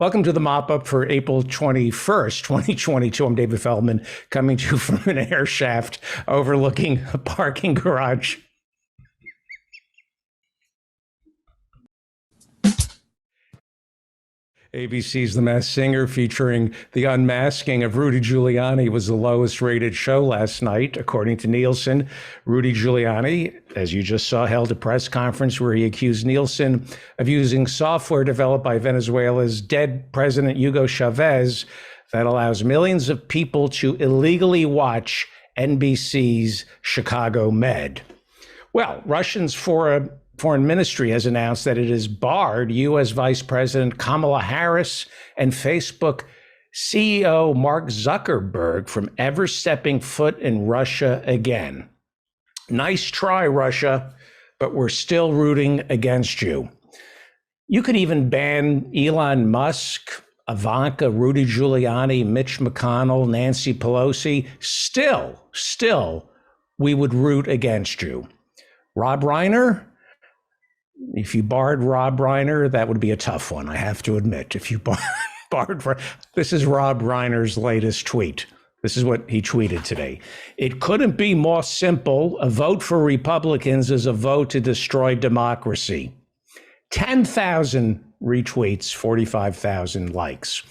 Welcome to the mop-up for April 21st, 2022. I'm David Feldman, coming to you from an air shaft overlooking a parking garage. ABC's The Masked Singer, featuring the unmasking of Rudy Giuliani, was the lowest rated show last night, according to Nielsen. Rudy Giuliani, as you just saw, held a press conference where he accused Nielsen of using software developed by Venezuela's dead President Hugo Chavez that allows millions of people to illegally watch NBC's Chicago Med. Well, Russians Foreign Ministry has announced that it has barred U.S. Vice President Kamala Harris and Facebook CEO Mark Zuckerberg from ever stepping foot in Russia again. Nice try, Russia, but we're still rooting against you. You could even ban Elon Musk, Ivanka, Rudy Giuliani, Mitch McConnell, Nancy Pelosi. Still, we would root against you. Rob Reiner? If you barred Rob Reiner, that would be a tough one, I have to admit. If you barred, this is Rob Reiner's latest tweet. This is what he tweeted today. It couldn't be more simple. A vote for Republicans is a vote to destroy democracy. 10,000 retweets, 45,000 likes.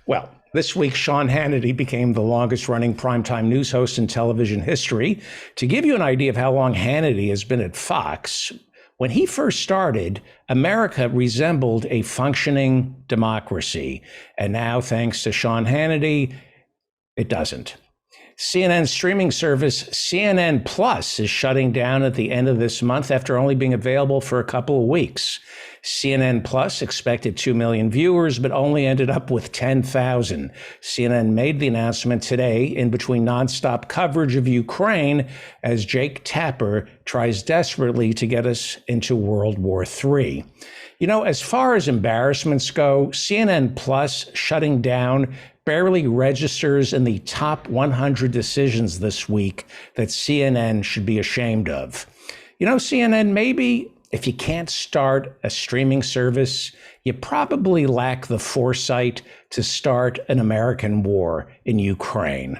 Well, this week, Sean Hannity became the longest running primetime news host in television history. To give you an idea of how long Hannity has been at Fox, when he first started, America resembled a functioning democracy. And now, thanks to Sean Hannity, it doesn't. CNN streaming service CNN Plus is shutting down at the end of this month after only being available for a couple of weeks. CNN Plus expected 2 million viewers, but only ended up with 10,000. CNN made the announcement today in between nonstop coverage of Ukraine as Jake Tapper tries desperately to get us into World War III. You know, as far as embarrassments go, CNN Plus shutting down barely registers in the top 100 decisions this week that CNN should be ashamed of. You know, CNN, maybe if you can't start a streaming service, you probably lack the foresight to start an American war in Ukraine.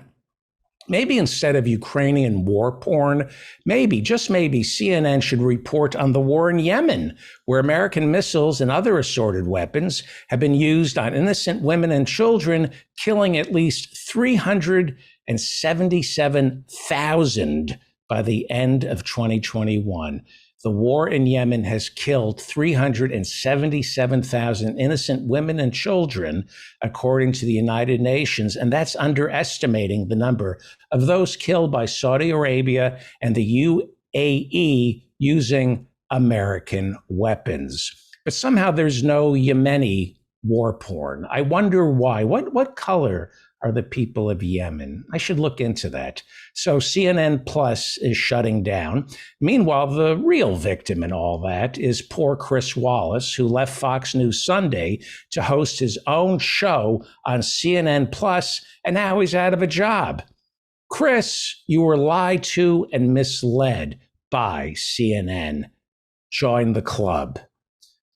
Maybe instead of Ukrainian war porn, maybe, just maybe, CNN should report on the war in Yemen, where American missiles and other assorted weapons have been used on innocent women and children, killing at least 377,000 by the end of 2021. The war in Yemen has killed 377,000 innocent women and children, according to the United Nations, and that's underestimating the number of those killed by Saudi Arabia and the UAE using American weapons. But somehow there's no Yemeni war porn. I wonder why. What color are the people of Yemen? I should look into that. So CNN Plus is shutting down. Meanwhile, the real victim in all that is poor Chris Wallace, who left Fox News Sunday to host his own show on CNN Plus, and now he's out of a job. Chris, you were lied to and misled by CNN. Join the club.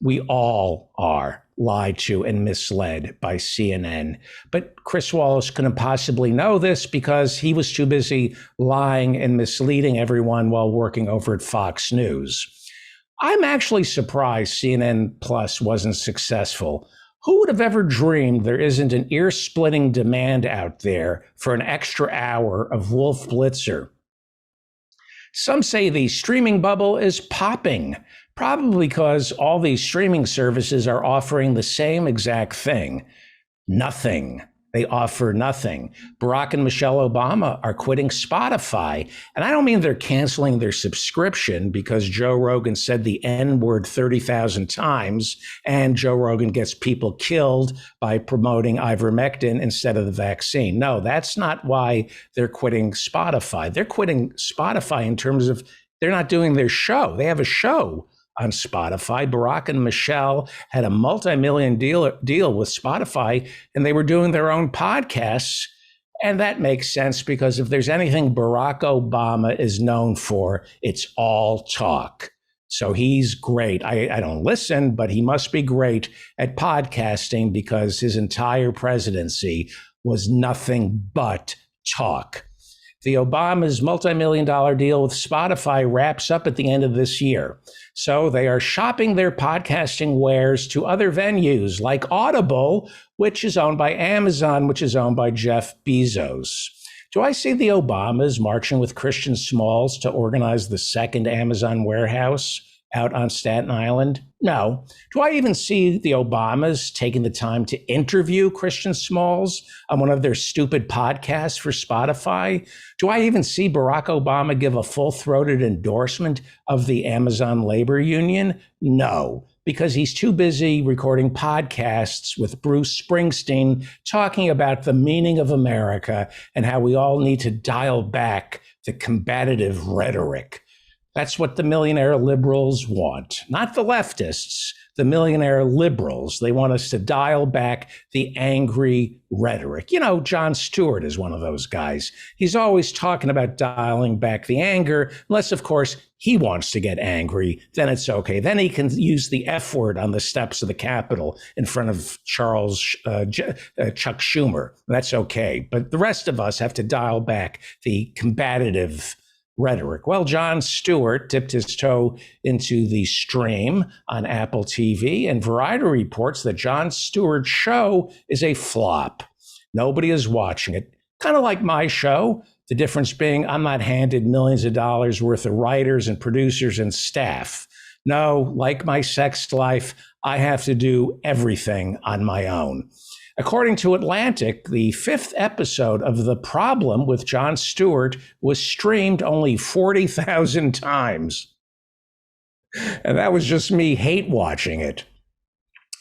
We all are lied to and misled by CNN. But Chris Wallace couldn't possibly know this because he was too busy lying and misleading everyone while working over at Fox News. I'm actually surprised CNN Plus wasn't successful. Who would have ever dreamed there isn't an ear-splitting demand out there for an extra hour of Wolf Blitzer? Some say the streaming bubble is popping, probably because all these streaming services are offering the same exact thing. Nothing. They offer nothing. Barack and Michelle Obama are quitting Spotify. And I don't mean they're canceling their subscription because Joe Rogan said the N-word 30,000 times and Joe Rogan gets people killed by promoting ivermectin instead of the vaccine. No, that's not why they're quitting Spotify. They're quitting Spotify in terms of they're not doing their show. They have a show on Spotify. Barack and Michelle had a multi-million deal with Spotify, and they were doing their own podcasts. And that makes sense because if there's anything Barack Obama is known for, it's all talk. So he's great. I don't listen, but he must be great at podcasting because his entire presidency was nothing but talk. The Obama's multi-million-dollar deal with Spotify wraps up at the end of this year. So they are shopping their podcasting wares to other venues like Audible, which is owned by Amazon, which is owned by Jeff Bezos. Do I see the Obamas marching with Christian Smalls to organize the second Amazon warehouse out on Staten Island? No. Do I even see the Obamas taking the time to interview Christian Smalls on one of their stupid podcasts for Spotify? Do I even see Barack Obama give a full-throated endorsement of the Amazon labor union? No, because he's too busy recording podcasts with Bruce Springsteen talking about the meaning of America and how we all need to dial back the combative rhetoric. That's what the millionaire liberals want, not the leftists, the millionaire liberals. They want us to dial back the angry rhetoric. You know, Jon Stewart is one of those guys. He's always talking about dialing back the anger, unless, of course, he wants to get angry. Then it's okay. Then he can use the F word on the steps of the Capitol in front of Chuck Schumer. That's okay. But the rest of us have to dial back the combative rhetoric. Well, Jon Stewart dipped his toe into the stream on Apple TV, and Variety reports that Jon Stewart's show is a flop. Nobody is watching it. Kind of like my show, the difference being I'm not handed millions of dollars worth of writers and producers and staff. No, like my sex life, I have to do everything on my own. According to Atlantic, the 5th episode of The Problem with Jon Stewart was streamed only 40,000 times. And that was just me hate watching it.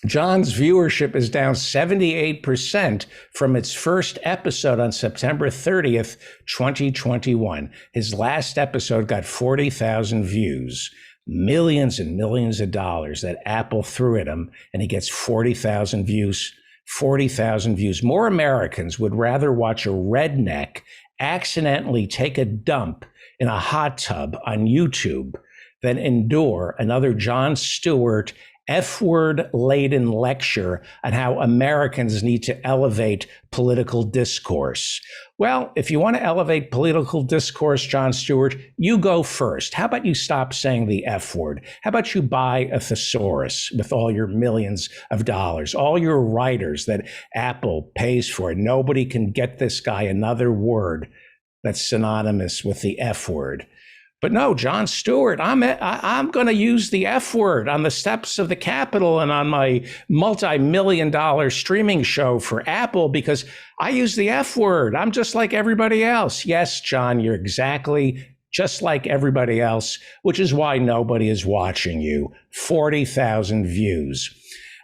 Jon's viewership is down 78% from its first episode on September 30th, 2021. His last episode got 40,000 views. Millions and millions of dollars that Apple threw at him, and he gets 40,000 views. 40,000 views. More Americans would rather watch a redneck accidentally take a dump in a hot tub on YouTube than endure another Jon Stewart F-word laden lecture on how Americans need to elevate political discourse. Well, if you want to elevate political discourse, Jon Stewart, you go first. How about you stop saying the F word? How about you buy a thesaurus with all your millions of dollars, all your writers that Apple pays for? Nobody can get this guy another word that's synonymous with the F word. But no, Jon Stewart, I'm going to use the F word on the steps of the Capitol and on my multi-million-dollar streaming show for Apple because I use the F word. I'm just like everybody else. Yes, Jon, you're exactly just like everybody else, which is why nobody is watching you. 40,000 views.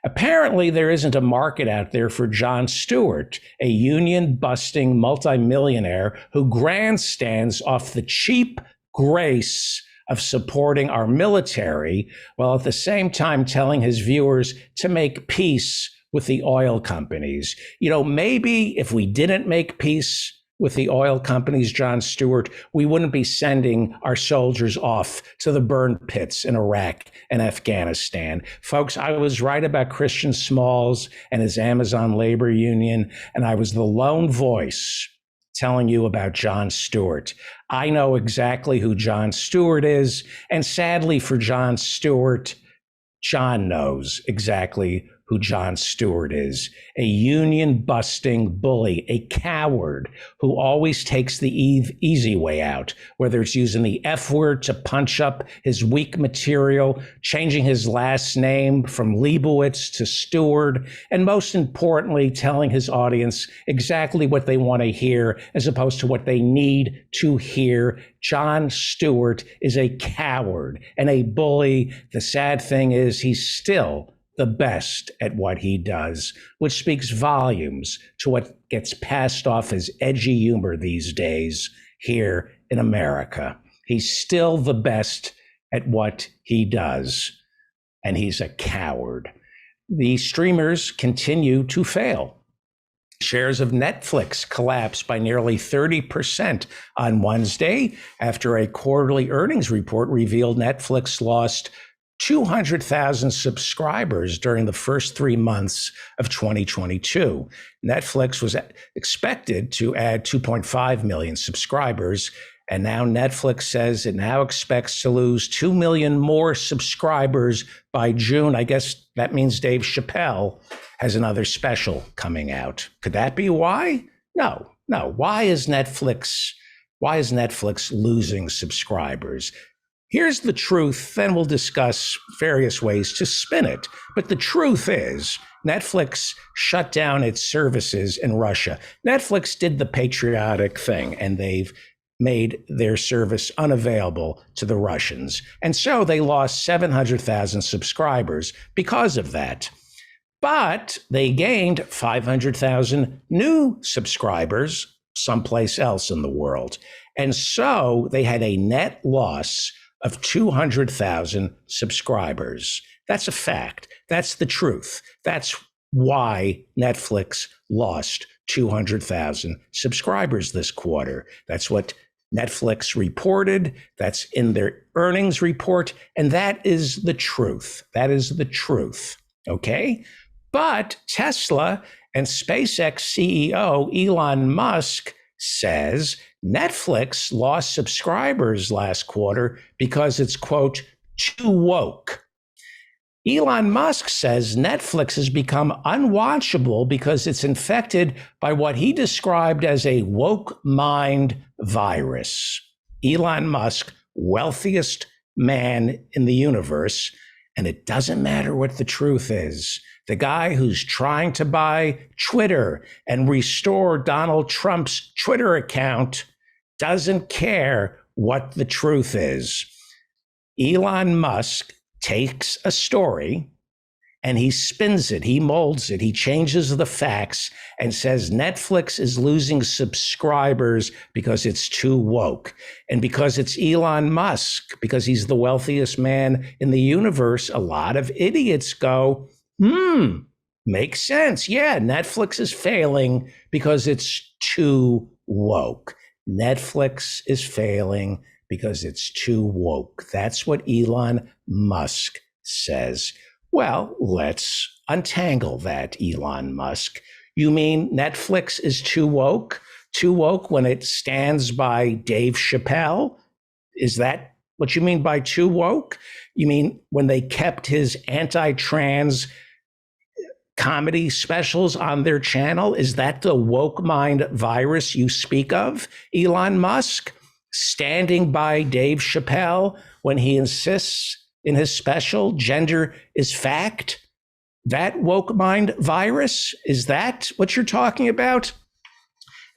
Apparently, there isn't a market out there for Jon Stewart, a union-busting multimillionaire who grandstands off the cheap grace of supporting our military, while at the same time telling his viewers to make peace with the oil companies. You know, maybe if we didn't make peace with the oil companies, Jon Stewart, we wouldn't be sending our soldiers off to the burn pits in Iraq and Afghanistan. Folks, I was right about Christian Smalls and his Amazon labor union, and I was the lone voice telling you about Jon Stewart. I know exactly who Jon Stewart is, and sadly for Jon Stewart, Jon knows exactly who Jon Stewart is, a union-busting bully, a coward who always takes the easy way out, whether it's using the F word to punch up his weak material, changing his last name from Leibowitz to Stewart, and most importantly, telling his audience exactly what they want to hear as opposed to what they need to hear. Jon Stewart is a coward and a bully. The sad thing is he's still the best at what he does, which speaks volumes to what gets passed off as edgy humor these days here in America. He's still the best at what he does, and he's a coward. The streamers continue to fail. Shares of Netflix collapsed by nearly 30% on Wednesday after a quarterly earnings report revealed Netflix lost 200,000 subscribers during the first 3 months of 2022. Netflix was expected to add 2.5 million subscribers, and now Netflix says it now expects to lose 2 million more subscribers by June. I guess that means Dave Chappelle has another special coming out. Could that be why? No. Why is Netflix losing subscribers? Here's the truth, then we'll discuss various ways to spin it. But the truth is, Netflix shut down its services in Russia. Netflix did the patriotic thing, and they've made their service unavailable to the Russians. And so they lost 700,000 subscribers because of that. But they gained 500,000 new subscribers someplace else in the world. And so they had a net loss of 200,000 subscribers. That's a fact. That's the truth. That's why Netflix lost 200,000 subscribers this quarter. That's what Netflix reported. That's in their earnings report. And that is the truth. That is the truth. Okay? But Tesla and SpaceX CEO Elon Musk says Netflix lost subscribers last quarter because it's, quote, too woke. Elon Musk says Netflix has become unwatchable because it's infected by what he described as a woke mind virus. Elon Musk, wealthiest man in the universe, and it doesn't matter what the truth is. The guy who's trying to buy Twitter and restore Donald Trump's Twitter account doesn't care what the truth is. Elon Musk takes a story and he spins it, he molds it, he changes the facts and says Netflix is losing subscribers because it's too woke. And because it's Elon Musk, because he's the wealthiest man in the universe, a lot of idiots go, makes sense. Yeah, Netflix is failing because it's too woke. Netflix is failing because it's too woke. That's what Elon Musk says. Well, let's untangle that, Elon Musk. You mean Netflix is too woke? Too woke when it stands by Dave Chappelle? Is that what you mean by too woke? You mean when they kept his anti-trans comedy specials on their channel? Is that the woke mind virus you speak of, Elon Musk? Standing by Dave Chappelle when he insists in his special, gender is fact? That woke mind virus? Is that what you're talking about?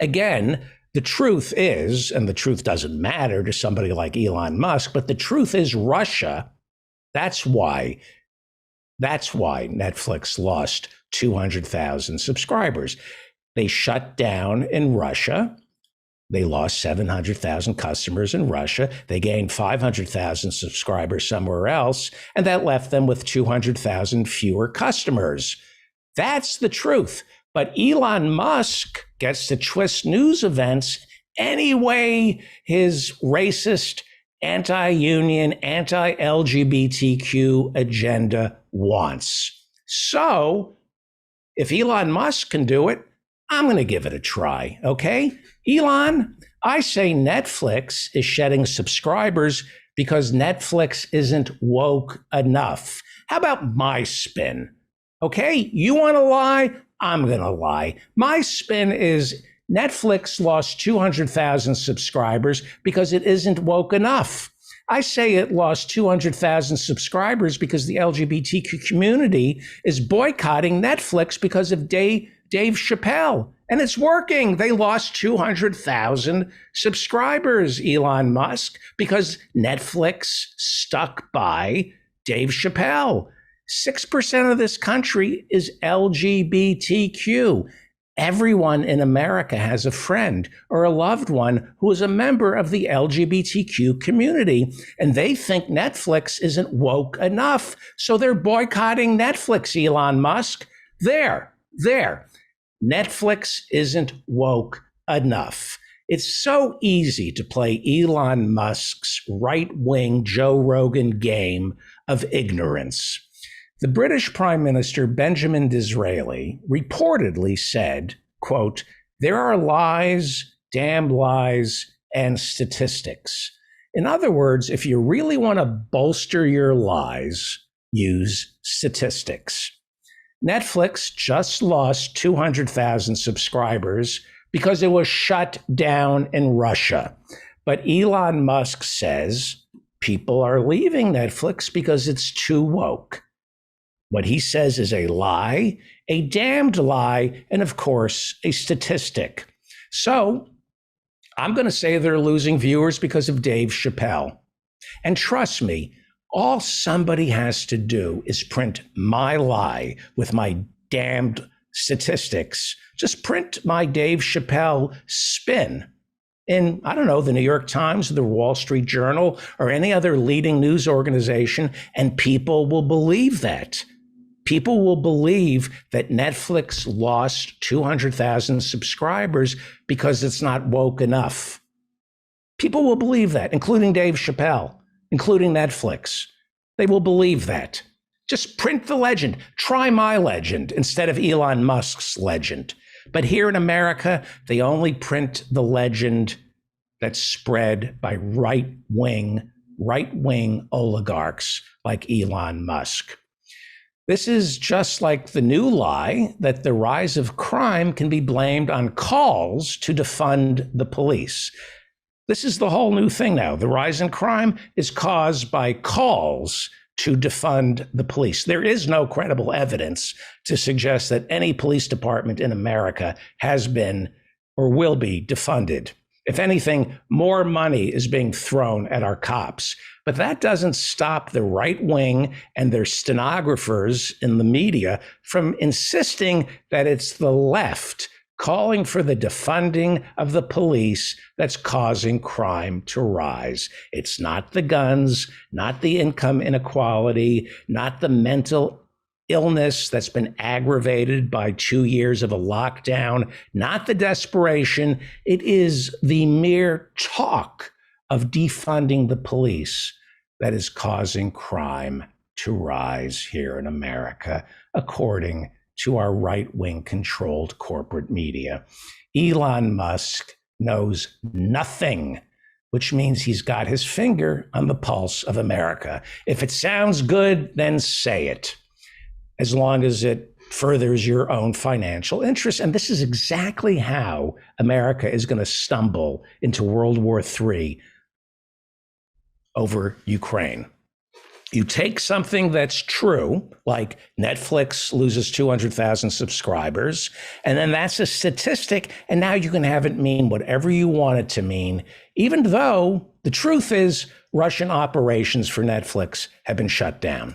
Again, the truth is, and the truth doesn't matter to somebody like Elon Musk, but the truth is Russia. That's why Netflix lost 200,000 subscribers. They shut down in Russia. They lost 700,000 customers in Russia. They gained 500,000 subscribers somewhere else, and that left them with 200,000 fewer customers. That's the truth. But Elon Musk gets to twist news events any way his racist, anti-union, anti-LGBTQ agenda wants. So if Elon Musk can do it, I'm going to give it a try, okay? Elon, I say Netflix is shedding subscribers because Netflix isn't woke enough. How about my spin? Okay, you want to lie? I'm going to lie. My spin is Netflix lost 200,000 subscribers because it isn't woke enough. I say it lost 200,000 subscribers because the LGBTQ community is boycotting Netflix because of Dave Chappelle. And it's working. They lost 200,000 subscribers, Elon Musk, because Netflix stuck by Dave Chappelle. 6% of this country is LGBTQ. Everyone in America has a friend or a loved one who is a member of the LGBTQ community, and they think Netflix isn't woke enough. So they're boycotting Netflix, Elon Musk. There. Netflix isn't woke enough. It's so easy to play Elon Musk's right-wing Joe Rogan game of ignorance. The British Prime Minister Benjamin Disraeli reportedly said, quote, "There are lies, damned lies, and statistics." In other words, if you really want to bolster your lies, use statistics. Netflix just lost 200,000 subscribers because it was shut down in Russia. But Elon Musk says people are leaving Netflix because it's too woke. What he says is a lie, a damned lie, and of course, a statistic. So I'm going to say they're losing viewers because of Dave Chappelle. And trust me, all somebody has to do is print my lie with my damned statistics. Just print my Dave Chappelle spin in, I don't know, the New York Times, the Wall Street Journal, or any other leading news organization, and people will believe that. People will believe that Netflix lost 200,000 subscribers because it's not woke enough. People will believe that, including Dave Chappelle, including Netflix. They will believe that. Just print the legend. Try my legend instead of Elon Musk's legend. But here in America, they only print the legend that's spread by right-wing oligarchs like Elon Musk. This is just like the new lie that the rise of crime can be blamed on calls to defund the police. This is the whole new thing now. The rise in crime is caused by calls to defund the police. There is no credible evidence to suggest that any police department in America has been or will be defunded. If anything, more money is being thrown at our cops. But that doesn't stop the right wing and their stenographers in the media from insisting that it's the left calling for the defunding of the police that's causing crime to rise. It's not the guns, not the income inequality, not the mental illness that's been aggravated by 2 years of a lockdown, not the desperation. It is the mere talk of defunding the police that is causing crime to rise here in America, according to our right-wing controlled corporate media. Elon Musk knows nothing, which means he's got his finger on the pulse of America. If it sounds good, then say it, as long as it furthers your own financial interests. And this is exactly how America is going to stumble into World War III over Ukraine. You take something that's true, like Netflix loses 200,000 subscribers, and then that's a statistic, and now you can have it mean whatever you want it to mean, even though the truth is Russian operations for Netflix have been shut down.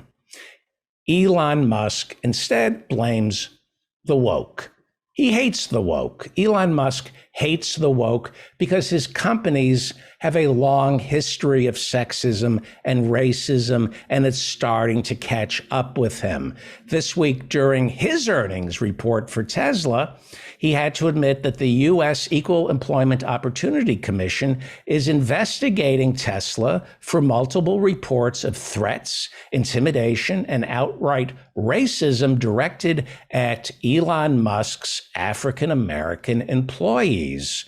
Elon Musk instead blames the woke. He hates the woke. Elon Musk hates the woke because his companies have a long history of sexism and racism, and it's starting to catch up with him. This week, during his earnings report for Tesla, he had to admit that the U.S. Equal Employment Opportunity Commission is investigating Tesla for multiple reports of threats, intimidation, and outright racism directed at Elon Musk's African-American employees.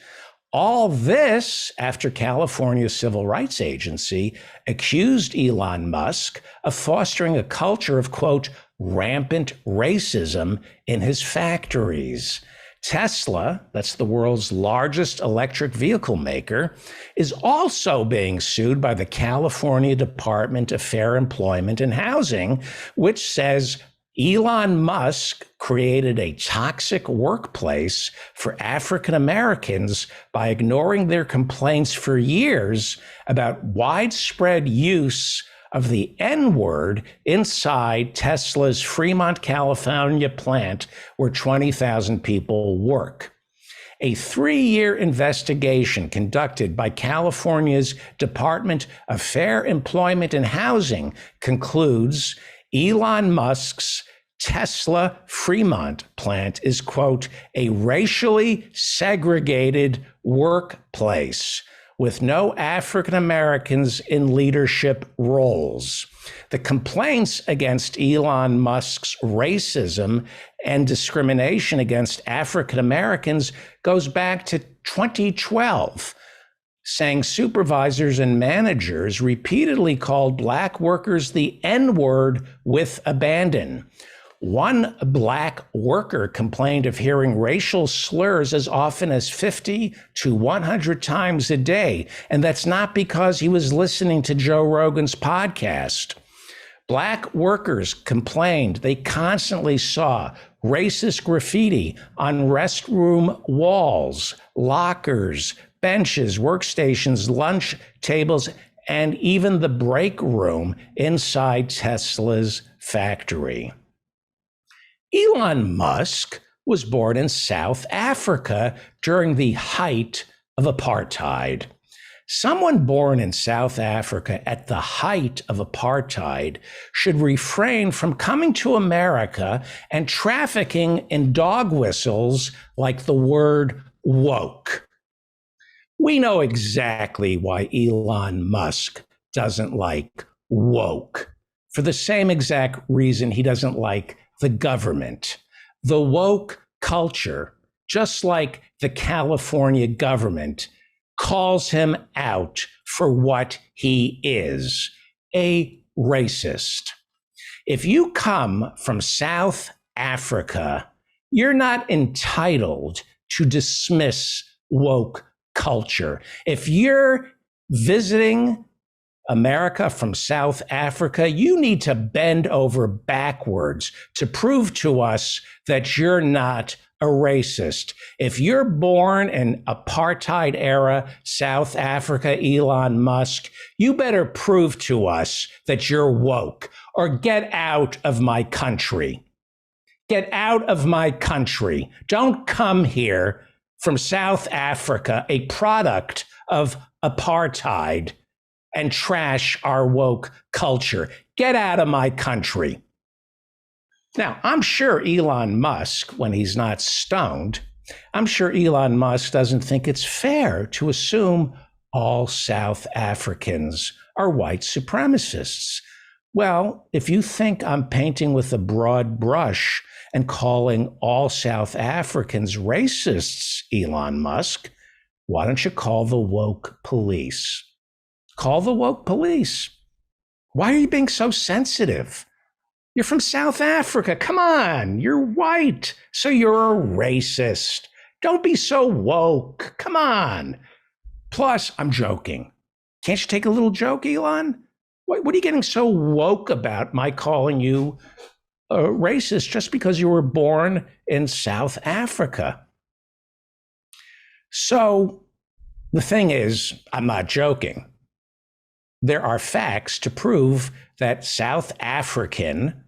All this after California Civil Rights Agency accused Elon Musk of fostering a culture of, quote, rampant racism in his factories. Tesla, that's the world's largest electric vehicle maker, is also being sued by the California Department of Fair Employment and Housing, which says Elon Musk created a toxic workplace for African Americans by ignoring their complaints for years about widespread use of the N-word inside Tesla's Fremont, California plant where 20,000 people work. A 3-year investigation conducted by California's Department of Fair Employment and Housing concludes Elon Musk's Tesla Fremont plant is, quote, a racially segregated workplace with no African Americans in leadership roles. The complaints against Elon Musk's racism and discrimination against African Americans goes back to 2012, saying supervisors and managers repeatedly called Black workers the N-word with abandon. One Black worker complained of hearing racial slurs as often as 50 to 100 times a day, and that's not because he was listening to Joe Rogan's podcast. Black workers complained they constantly saw racist graffiti on restroom walls, lockers, benches, workstations, lunch tables, and even the break room inside Tesla's factory. Elon Musk was born in South Africa during the height of apartheid. Someone born in South Africa at the height of apartheid should refrain from coming to America and trafficking in dog whistles like the word woke. We know exactly why Elon Musk doesn't like woke, for the same exact reason he doesn't like the government. The woke culture, just like the California government, calls him out for what he is, a racist. If you come from South Africa, you're not entitled to dismiss woke culture. If you're visiting America from South Africa, you need to bend over backwards to prove to us that you're not a racist. If you're born in apartheid era South Africa, Elon Musk, you better prove to us that you're woke, or get out of my country. Get out of my country. Don't come here from South Africa, a product of apartheid, and trash our woke culture. Get out of my country. Now, I'm sure Elon Musk, when he's not stoned, I'm sure Elon Musk doesn't think it's fair to assume all South Africans are white supremacists. Well, if you think I'm painting with a broad brush and calling all South Africans racists, Elon Musk, why don't you call the woke police? Call the woke police. Why are you being so sensitive? You're from South Africa. Come on, you're white, so you're a racist. Don't be so woke. Come on. Plus, I'm joking. Can't you take a little joke, Elon? What are you getting so woke about, my calling you a racist just because you were born in South Africa? So the thing is, I'm not joking. There are facts to prove that South African,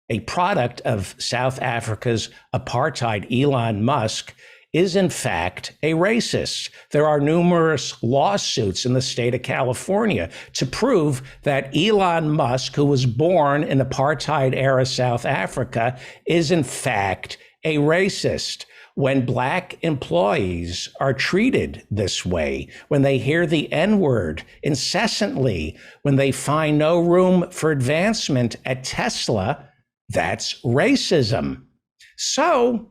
a product of South Africa's apartheid, Elon Musk, is in fact a racist. There are numerous lawsuits in the state of California to prove that Elon Musk, who was born in apartheid-era South Africa, is in fact a racist. When Black employees are treated this way, when they hear the N-word incessantly, when they find no room for advancement at Tesla, that's racism. So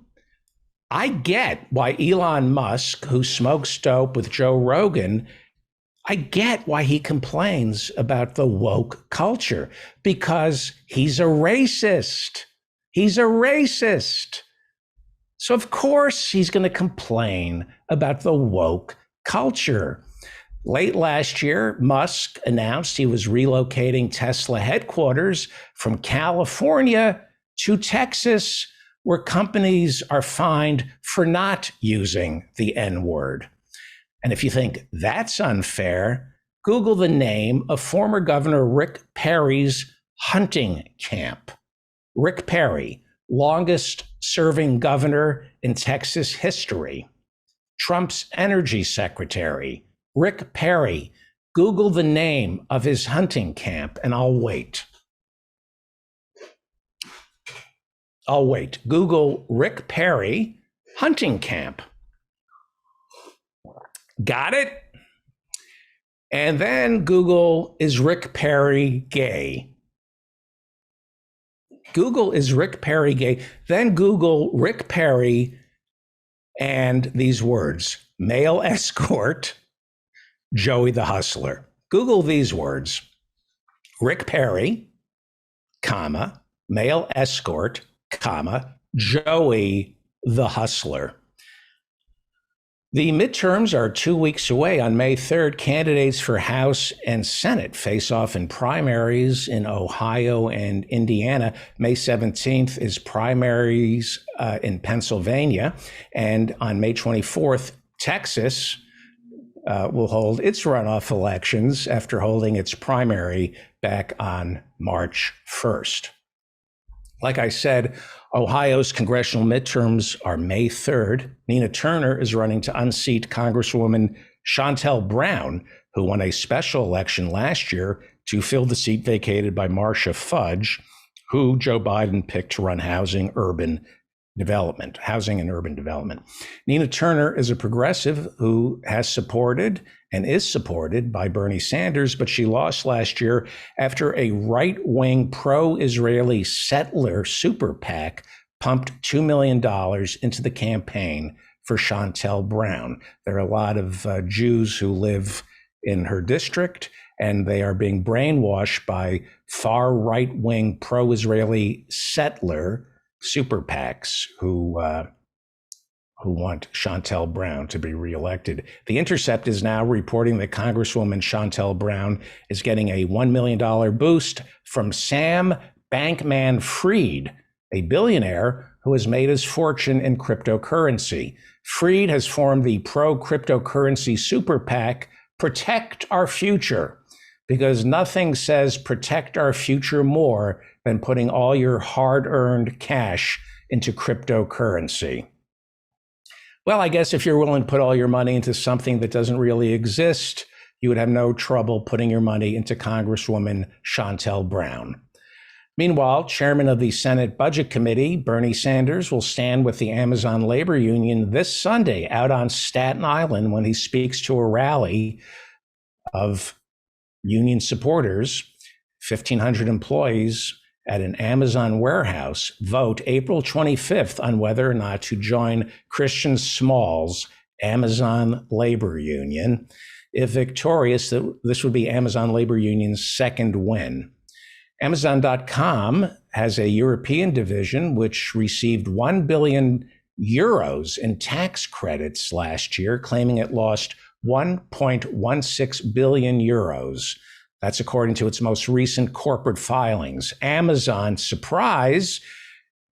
I get why Elon Musk, who smokes dope with Joe Rogan, I get why he complains about the woke culture, because he's a racist. He's a racist. So of course he's going to complain about the woke culture. Late last year, Musk announced he was relocating Tesla headquarters from California to Texas, where companies are fined for not using the N-word. And if you think that's unfair, Google the name of former Governor Rick Perry's hunting camp. Rick Perry, longest serving governor in Texas history. Trump's energy secretary, Rick Perry. Google the name of his hunting camp and I'll wait. I'll wait. Google Rick Perry hunting camp. Got it? And then Google, is Rick Perry gay? Google, is Rick Perry gay? Then Google Rick Perry and these words: male escort, Joey the Hustler. Google these words: Rick Perry, comma, male escort, comma, Joey the Hustler. The midterms are 2 weeks away. On May 3rd, candidates for House and Senate face off in primaries in Ohio and Indiana. May 17th is primaries in Pennsylvania. And on May 24th, Texas will hold its runoff elections after holding its primary back on March 1st. Like I said, Ohio's congressional midterms are May 3rd. Nina Turner is running to unseat Congresswoman Shontel Brown, who won a special election last year to fill the seat vacated by Marcia Fudge, who Joe Biden picked to run housing and urban development. Nina Turner is a progressive who has supported and is supported by Bernie Sanders, but she lost last year after a right-wing pro-Israeli settler super PAC pumped $2 million into the campaign for Shontel Brown. There are a lot of Jews who live in her district, and they are being brainwashed by far right-wing pro-Israeli settler super PACs who want Shontel Brown to be reelected. The Intercept is now reporting that Congresswoman Shontel Brown is getting a $1 million boost from Sam Bankman-Fried, a billionaire who has made his fortune in cryptocurrency. Fried has formed the pro-cryptocurrency super PAC, Protect Our Future, because nothing says protect our future more than putting all your hard-earned cash into cryptocurrency. Well, I guess if you're willing to put all your money into something that doesn't really exist, you would have no trouble putting your money into Congresswoman Shontel Brown. Meanwhile, chairman of the Senate Budget Committee, Bernie Sanders, will stand with the Amazon labor union this Sunday out on Staten Island when he speaks to a rally of union supporters. 1,500 employees at an Amazon warehouse vote April 25th on whether or not to join Christian Small's Amazon labor union. If victorious, this would be Amazon labor union's second win. Amazon.com has a European division which received 1 billion euros in tax credits last year, claiming it lost 1.16 billion euros. That's according to its most recent corporate filings. Amazon, surprise,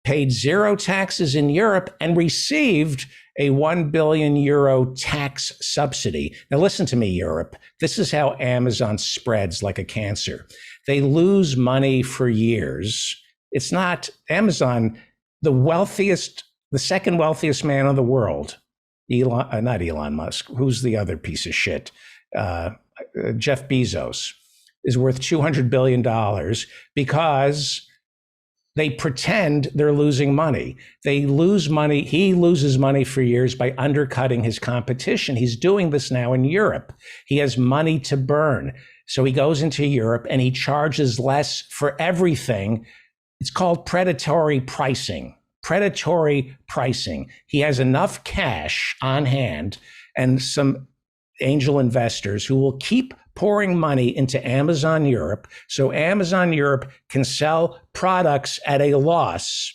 paid zero taxes in Europe and received a 1 billion euro tax subsidy. Now listen to me, Europe. This is how Amazon spreads like a cancer. They lose money for years. It's not Amazon, the second wealthiest man in the world, not Elon Musk, who's the other piece of shit? Jeff Bezos is worth $200 billion because they pretend they're losing money. They lose money. He loses money for years by undercutting his competition. He's doing this now in Europe. He has money to burn. So he goes into Europe and he charges less for everything. It's called predatory pricing. Predatory pricing. He has enough cash on hand and some angel investors who will keep pouring money into Amazon Europe so Amazon Europe can sell products at a loss,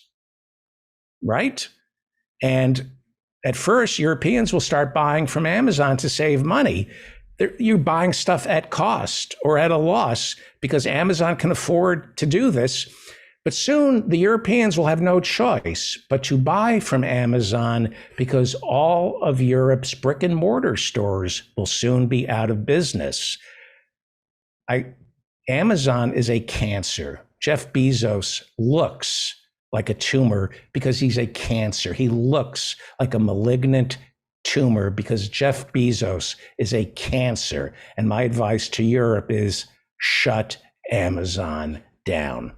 right? And at first, Europeans will start buying from Amazon to save money. You're buying stuff at cost or at a loss because Amazon can afford to do this. But soon the Europeans will have no choice but to buy from Amazon because all of Europe's brick and mortar stores will soon be out of business. Amazon is a cancer. Jeff Bezos looks like a tumor because he's a cancer. He looks like a malignant tumor because Jeff Bezos is a cancer. And my advice to Europe is shut Amazon down.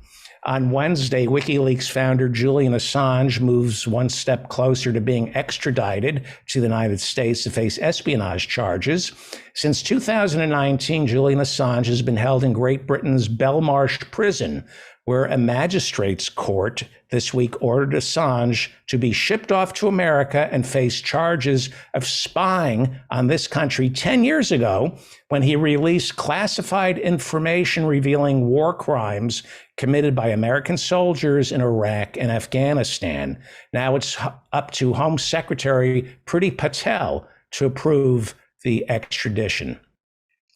On Wednesday, WikiLeaks founder Julian Assange moves one step closer to being extradited to the United States to face espionage charges. Since 2019, Julian Assange has been held in Great Britain's Belmarsh prison, where a magistrate's court this week ordered Assange to be shipped off to America and face charges of spying on this country 10 years ago when he released classified information revealing war crimes committed by American soldiers in Iraq and Afghanistan. Now it's up to Home Secretary Priti Patel to approve the extradition.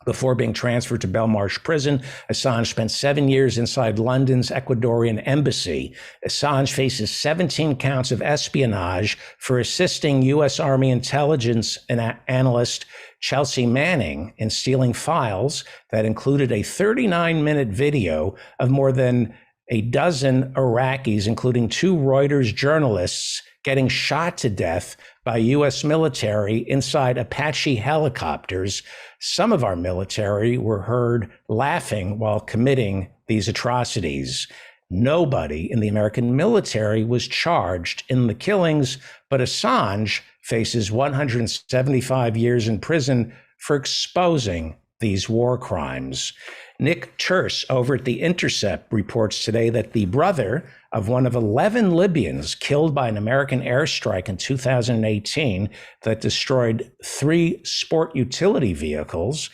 Before being transferred to Belmarsh prison, Assange spent 7 years inside London's Ecuadorian embassy. Assange faces 17 counts of espionage for assisting U.S. Army intelligence analyst Chelsea Manning in stealing files that included a 39-minute video of more than a dozen Iraqis, including 2 Reuters journalists, getting shot to death by U.S. military inside Apache helicopters. Some of our military were heard laughing while committing these atrocities. Nobody in the American military was charged in the killings, but Assange faces 175 years in prison for exposing these war crimes. Nick Turse over at The Intercept reports today that the brother of one of 11 Libyans killed by an American airstrike in 2018 that destroyed 3 sport utility vehicles,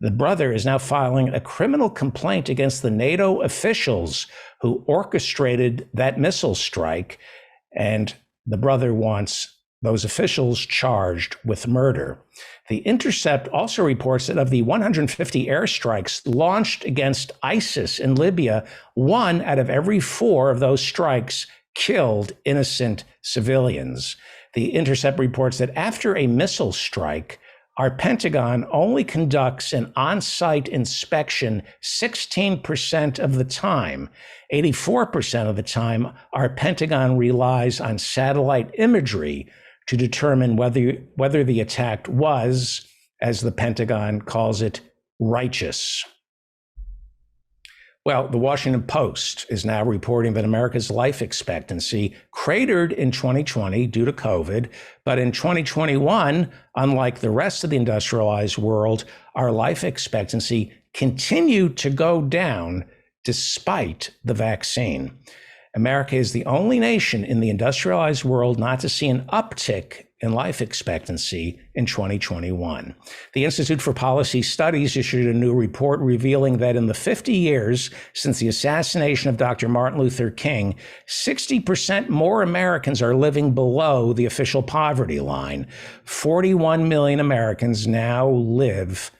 the brother is now filing a criminal complaint against the NATO officials who orchestrated that missile strike, and the brother wants those officials charged with murder. The Intercept also reports that of the 150 airstrikes launched against ISIS in Libya, 1 out of every 4 of those strikes killed innocent civilians. The Intercept reports that after a missile strike, our Pentagon only conducts an on-site inspection 16% of the time. 84% of the time, our Pentagon relies on satellite imagery to determine whether the attack was, as the Pentagon calls it, righteous. Well, the Washington Post is now reporting that America's life expectancy cratered in 2020 due to COVID, but in 2021, unlike the rest of the industrialized world, our life expectancy continued to go down despite the vaccine. America is the only nation in the industrialized world not to see an uptick in life expectancy in 2021. The Institute for Policy Studies issued a new report revealing that in the 50 years since the assassination of Dr. Martin Luther King, 60% more Americans are living below the official poverty line. 41 million Americans now live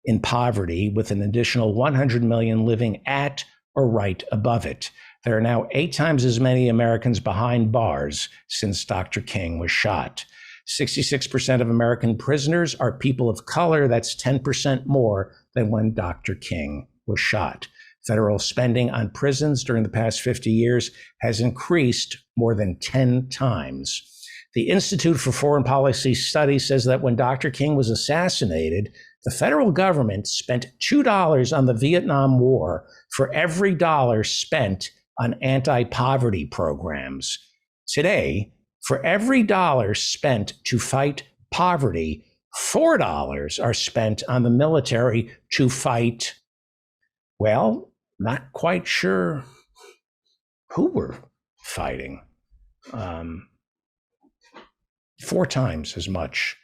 in poverty, with an additional 100 million living at or right above it. There are now 8 times as many Americans behind bars since Dr. King was shot. 66% of American prisoners are people of color. That's 10% more than when Dr. King was shot. Federal spending on prisons during the past 50 years has increased more than 10 times. The Institute for Foreign Policy Studies says that when Dr. King was assassinated, the federal government spent $2 on the Vietnam War for every dollar spent on anti-poverty programs. Today, for every dollar spent to fight poverty, $4 are spent on the military to fight, well, not quite sure who we're fighting. 4 times as much.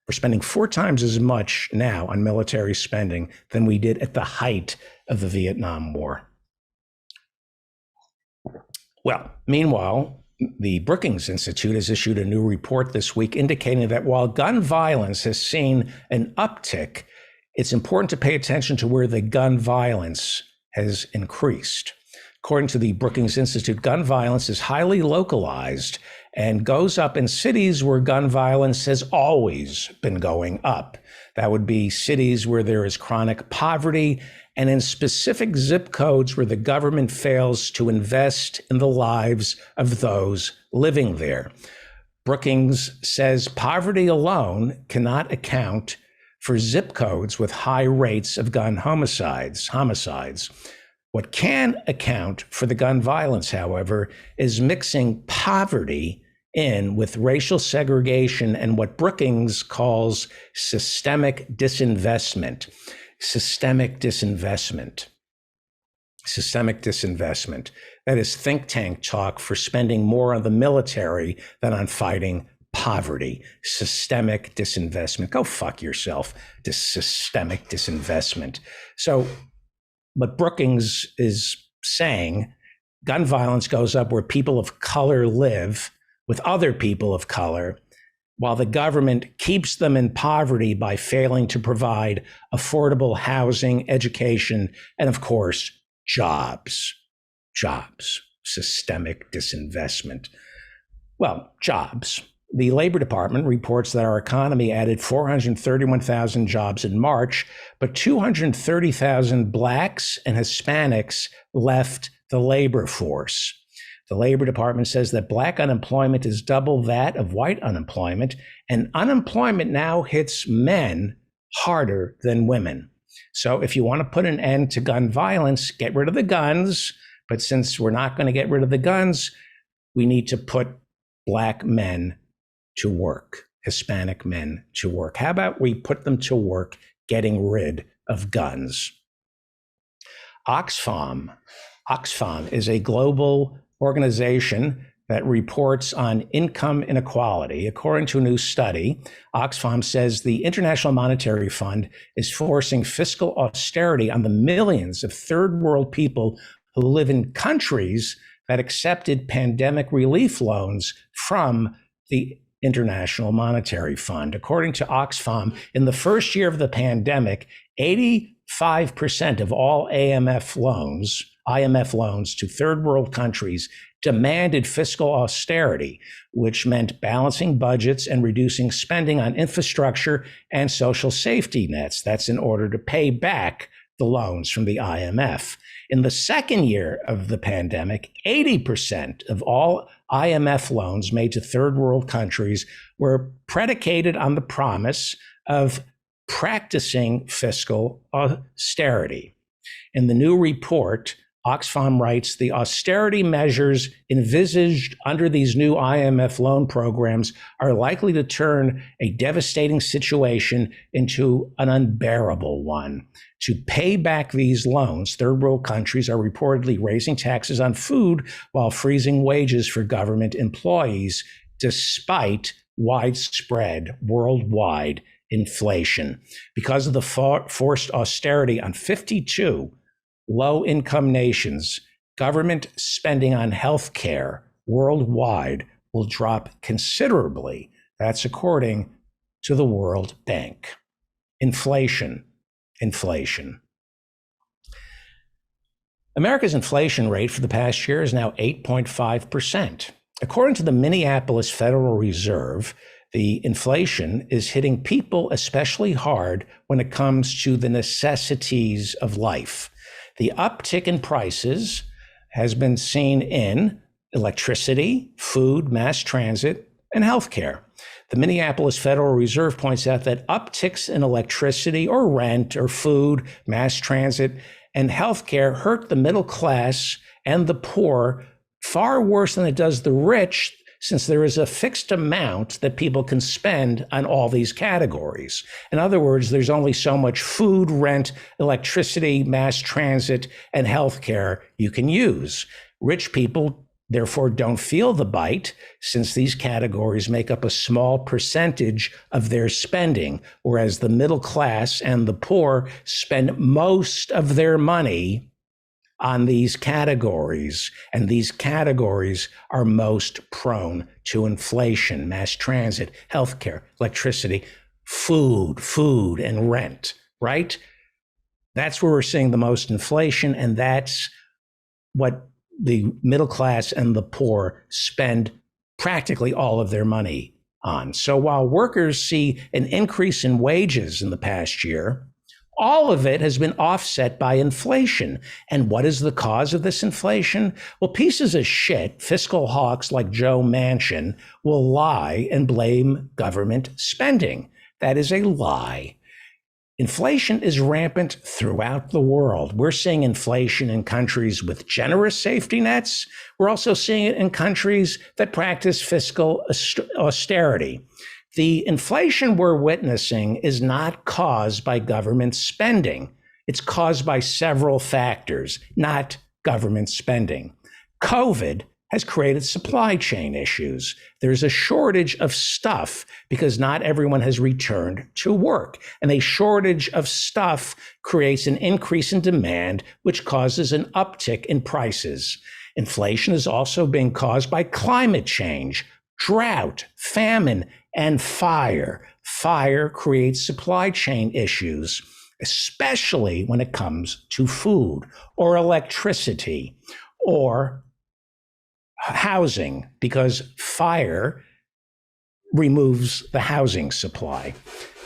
We're spending 4 times as much now on military spending than we did at the height of the Vietnam War. Well, meanwhile, the Brookings Institute has issued a new report this week indicating that while gun violence has seen an uptick, it's important to pay attention to where the gun violence has increased. According to the Brookings Institute, gun violence is highly localized and goes up in cities where gun violence has always been going up. That would be cities where there is chronic poverty and in specific zip codes where the government fails to invest in the lives of those living there. Brookings says poverty alone cannot account for zip codes with high rates of gun homicides. What can account for the gun violence, however, is mixing poverty in with racial segregation and what Brookings calls systemic disinvestment. Systemic disinvestment. Systemic disinvestment. That is think tank talk for spending more on the military than on fighting poverty. Systemic disinvestment. Go fuck yourself. This systemic disinvestment. So what Brookings is saying, gun violence goes up where people of color live with other people of color, while the government keeps them in poverty by failing to provide affordable housing, education, and of course, jobs. Jobs. Systemic disinvestment. Well, jobs. The Labor Department reports that our economy added 431,000 jobs in March, but 230,000 Blacks and Hispanics left the labor force. The Labor Department says that Black unemployment is double that of white unemployment, and unemployment now hits men harder than women. So if you want to put an end to gun violence, get rid of the guns. But since we're not going to get rid of the guns, we need to put Black men to work, Hispanic men to work. How about we put them to work getting rid of guns? Oxfam is a global organization that reports on income inequality. According to a new study, Oxfam says the International Monetary Fund is forcing fiscal austerity on the millions of third world people who live in countries that accepted pandemic relief loans from the International Monetary Fund. According to Oxfam, in the first year of the pandemic, 85% of all IMF loans to third world countries demanded fiscal austerity, which meant balancing budgets and reducing spending on infrastructure and social safety nets. That's in order to pay back the loans from the IMF. In the second year of the pandemic, 80% of all IMF loans made to third world countries were predicated on the promise of practicing fiscal austerity. In the new report, Oxfam writes, the austerity measures envisaged under these new IMF loan programs are likely to turn a devastating situation into an unbearable one. To pay back these loans, third world countries are reportedly raising taxes on food while freezing wages for government employees, despite widespread worldwide inflation. Because of the forced austerity on 52 low-income nations, government spending on health care worldwide will drop considerably. That's according to the World Bank. Inflation. America's inflation rate for the past year is now 8.5%. According to the Minneapolis Federal Reserve, the inflation is hitting people especially hard when it comes to the necessities of life. The uptick in prices has been seen in electricity, food, mass transit, and healthcare. The Minneapolis Federal Reserve points out that upticks in electricity or rent or food, mass transit, and healthcare hurt the middle class and the poor far worse than it does the rich, since there is a fixed amount that people can spend on all these categories. In other words, there's only so much food, rent, electricity, mass transit, and healthcare you can use. Rich people, therefore, don't feel the bite, since these categories make up a small percentage of their spending, whereas the middle class and the poor spend most of their money on these categories, and these categories are most prone to inflation: mass transit, healthcare, electricity, food, and rent, right? That's where we're seeing the most inflation, and that's what the middle class and the poor spend practically all of their money on. So while workers see an increase in wages in the past year, all of it has been offset by inflation. And what is the cause of this inflation? Well, pieces of shit, fiscal hawks like Joe Manchin, will lie and blame government spending. That is a lie. Inflation is rampant throughout the world. We're seeing inflation in countries with generous safety nets. We're also seeing it in countries that practice fiscal austerity. The inflation we're witnessing is not caused by government spending. It's caused by several factors, not government spending. COVID has created supply chain issues. There's a shortage of stuff because not everyone has returned to work. And a shortage of stuff creates an increase in demand, which causes an uptick in prices. Inflation is also being caused by climate change, drought, famine, and fire. Fire creates supply chain issues, especially when it comes to food or electricity or housing, because fire removes the housing supply.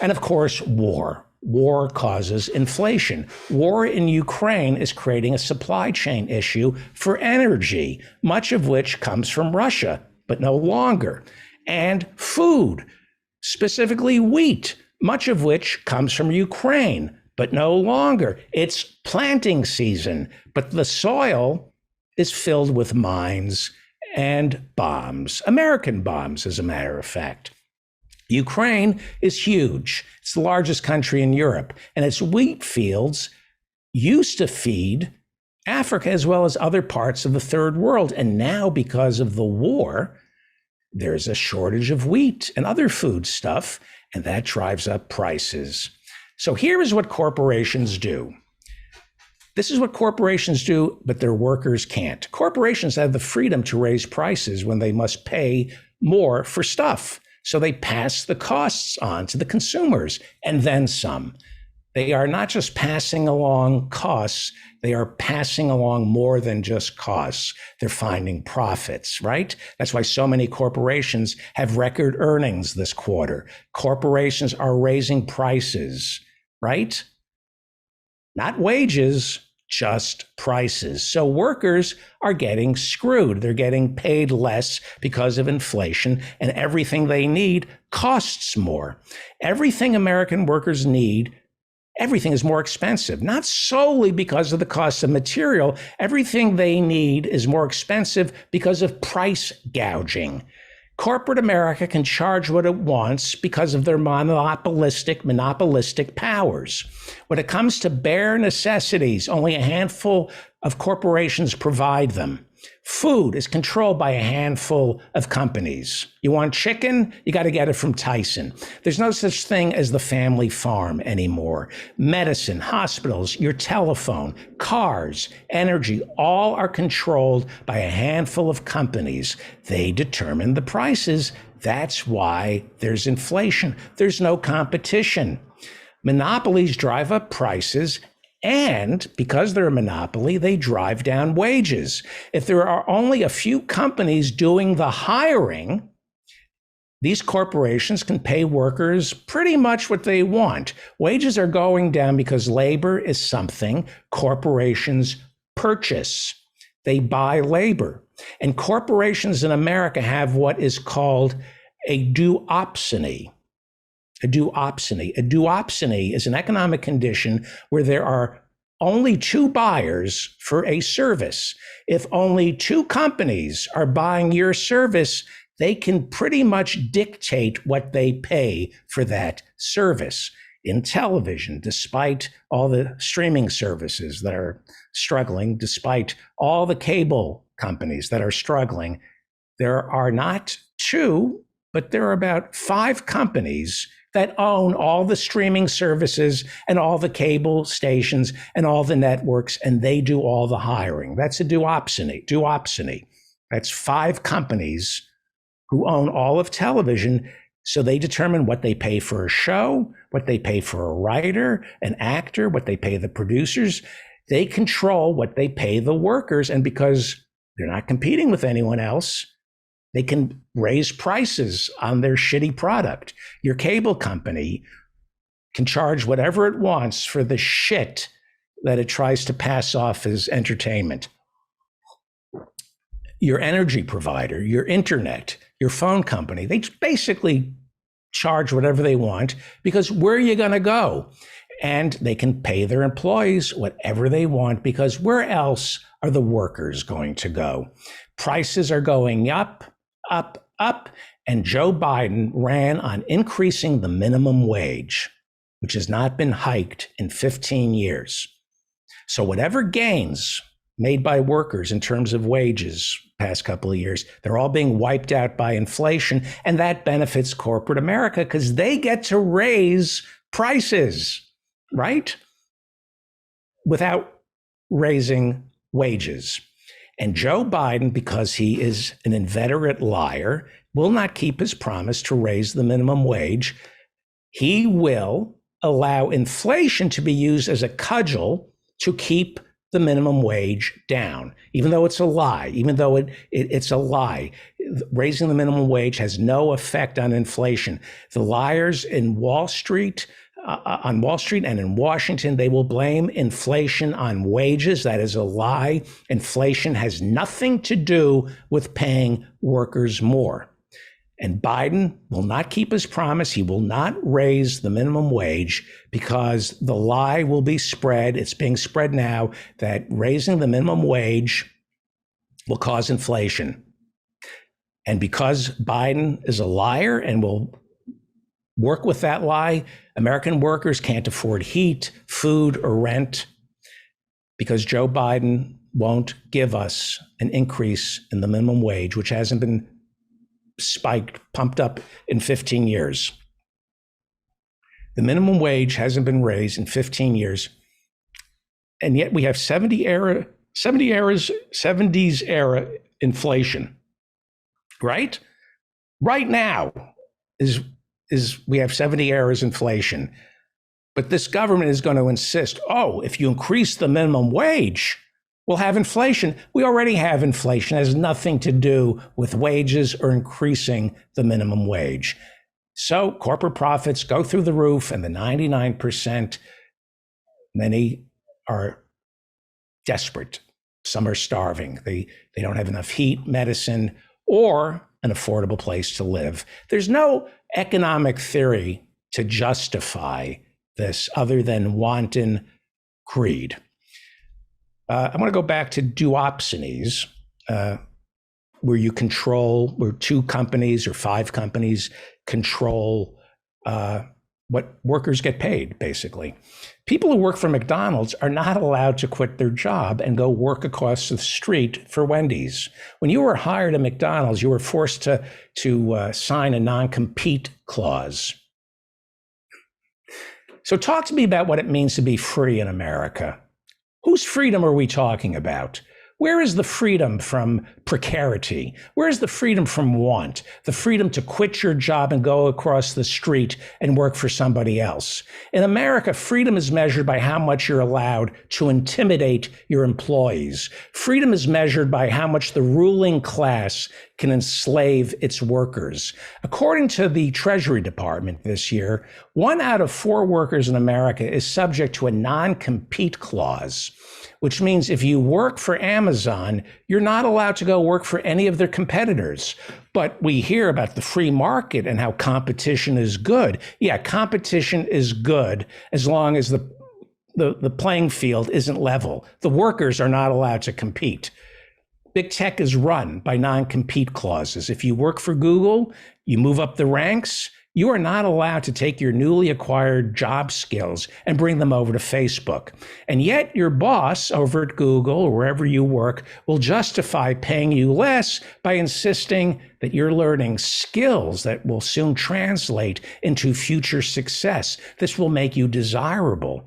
And of course, war. War causes inflation. War in Ukraine is creating a supply chain issue for energy, much of which comes from Russia, but no longer. And food, specifically wheat, much of which comes from Ukraine, but no longer. It's planting season, but the soil is filled with mines and bombs, American bombs, as a matter of fact. Ukraine is huge. It's the largest country in Europe, and its wheat fields used to feed Africa as well as other parts of the third world. And now, because of the war, there's a shortage of wheat and other food stuff, and that drives up prices. So here is what corporations do. This is what corporations do, but their workers can't. Corporations have the freedom to raise prices when they must pay more for stuff. So they pass the costs on to the consumers and then some. They are not just passing along costs, they are passing along more than just costs. They're finding profits, right? That's why so many corporations have record earnings this quarter. Corporations are raising prices, right? Not wages, just prices. So workers are getting screwed. They're getting paid less because of inflation, and everything they need costs more. Everything American workers need, everything is more expensive, not solely because of the cost of material. Everything they need is more expensive because of price gouging. Corporate America can charge what it wants because of their monopolistic powers. When it comes to bare necessities, only a handful of corporations provide them. Food is controlled by a handful of companies. You want chicken? You got to get it from Tyson. There's no such thing as the family farm anymore. Medicine, hospitals, your telephone, cars, energy, all are controlled by a handful of companies. They determine the prices. That's why there's inflation. There's no competition. Monopolies drive up prices. And because they're a monopoly, they drive down wages. If there are only a few companies doing the hiring, these corporations can pay workers pretty much what they want. Wages are going down because labor is something corporations purchase. They buy labor. And corporations in America have what is called a duopsony. A duopsony. A duopsony is an economic condition where there are only two buyers for a service. If only two companies are buying your service, they can pretty much dictate what they pay for that service. In television, despite all the streaming services that are struggling, despite all the cable companies that are struggling, there are not two, but there are about 5 companies that own all the streaming services and all the cable stations and all the networks, and they do all the hiring. That's a duopsony. Duopsony. That's 5 companies who own all of television. So they determine what they pay for a show, what they pay for a writer, an actor, what they pay the producers. They control what they pay the workers. And because they're not competing with anyone else, they can raise prices on their shitty product. Your cable company can charge whatever it wants for the shit that it tries to pass off as entertainment. Your energy provider, your internet, your phone company, they basically charge whatever they want because where are you going to go? and they can pay their employees whatever they want, because where else are the workers going to go? Prices are going up, up, up, and Joe Biden ran on increasing the minimum wage, which has not been hiked in 15 years. So whatever gains made by workers in terms of wages past couple of years, they're all being wiped out by inflation, and that benefits corporate America because they get to raise prices, right? Without raising wages. And Joe Biden, because he is an inveterate liar, will not keep his promise to raise the minimum wage. He will allow inflation to be used as a cudgel to keep the minimum wage down, even though it's a lie, even though it's a lie. Raising the minimum wage has no effect on inflation. The liars in Wall Street, on Wall Street and in Washington, they will blame inflation on wages. That is a lie. Inflation has nothing to do with paying workers more. And Biden will not keep his promise. He will not raise the minimum wage because the lie will be spread. It's being spread now that raising the minimum wage will cause inflation. And because Biden is a liar and will work with that lie, American workers can't afford heat, food, or rent because Joe Biden won't give us an increase in the minimum wage, which hasn't been spiked, pumped up in 15 years. The minimum wage hasn't been raised in 15 years. And yet we have 70s era inflation, right? Right now is we have 70 eras inflation. But this government is going to insist, if you increase the minimum wage, we'll have inflation. We already have inflation. It has nothing to do with wages or increasing the minimum wage. So corporate profits go through the roof, and the 99%, many are desperate. Some are starving. They don't have enough heat, medicine, or an affordable place to live. There's no economic theory to justify this other than wanton greed. I want to go back to duopolies, where two companies or five companies control what workers get paid, basically. People who work for McDonald's are not allowed to quit their job and go work across the street for Wendy's. When you were hired at McDonald's, you were forced to sign a non-compete clause. So talk to me about what it means to be free in America. Whose freedom are we talking about? Where is the freedom from precarity? Where is the freedom from want? The freedom to quit your job and go across the street and work for somebody else? In America, freedom is measured by how much you're allowed to intimidate your employees. Freedom is measured by how much the ruling class can enslave its workers. According to the Treasury Department this year, 1 out of 4 workers in America is subject to a non-compete clause, which means if you work for Amazon, you're not allowed to go work for any of their competitors. But we hear about the free market and how competition is good. Yeah, competition is good as long as the playing field isn't level. The workers are not allowed to compete. Big tech is run by non-compete clauses. If you work for Google, you move up the ranks, you are not allowed to take your newly acquired job skills and bring them over to Facebook. And yet your boss over at Google or wherever you work will justify paying you less by insisting that you're learning skills that will soon translate into future success. This will make you desirable.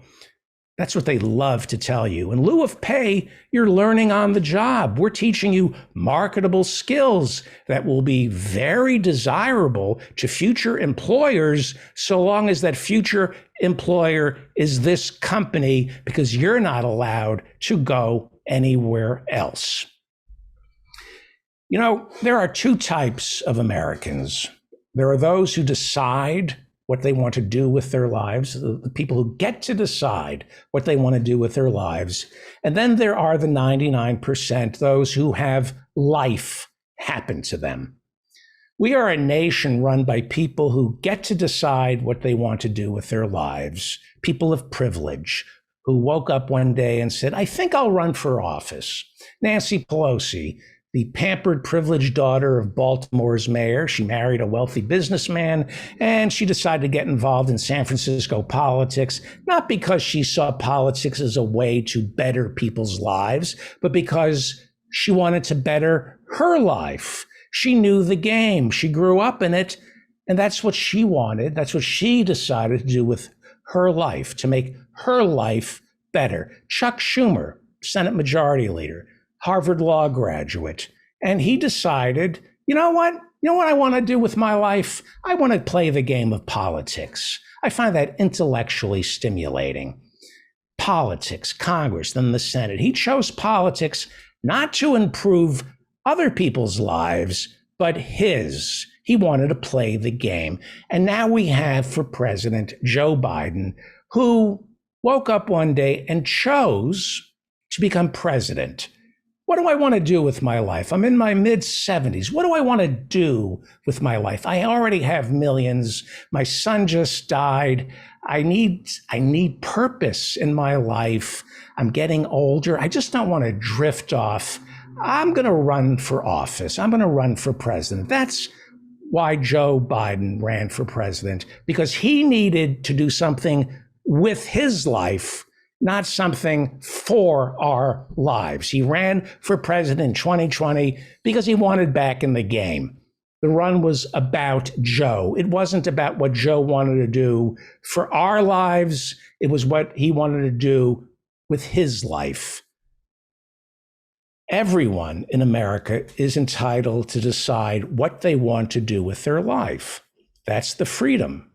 That's what they love to tell you. In lieu of pay, you're learning on the job. We're teaching you marketable skills that will be very desirable to future employers, so long as that future employer is this company, because you're not allowed to go anywhere else. You know, there are 2 types of Americans. There are those who decide what they want to do with their lives, the people who get to decide what they want to do with their lives. And then there are the 99%, those who have life happen to them. We are a nation run by people who get to decide what they want to do with their lives, people of privilege who woke up one day and said, I think I'll run for office. Nancy Pelosi, the pampered, privileged daughter of Baltimore's mayor, she married a wealthy businessman, and she decided to get involved in San Francisco politics, not because she saw politics as a way to better people's lives, but because she wanted to better her life. She knew the game. She grew up in it, and that's what she wanted. That's what she decided to do with her life, to make her life better. Chuck Schumer, Senate Majority Leader, Harvard Law graduate, and he decided, you know what I want to do with my life? I want to play the game of politics. I find that intellectually stimulating. Politics, Congress, then the Senate. He chose politics not to improve other people's lives, but his. He wanted to play the game. And now we have for president Joe Biden, who woke up one day and chose to become president. What do I want to do with my life? I'm in my mid-70s. What do I want to do with my life? I already have millions. My son just died. I need purpose in my life. I'm getting older. I just don't want to drift off. I'm going to run for office. I'm going to run for president. That's why Joe Biden ran for president, because he needed to do something with his life, not something for our lives. He ran for president in 2020 because he wanted back in the game. The run was about Joe. It wasn't about what Joe wanted to do for our lives. It was what he wanted to do with his life. Everyone in America is entitled to decide what they want to do with their life. That's the freedom.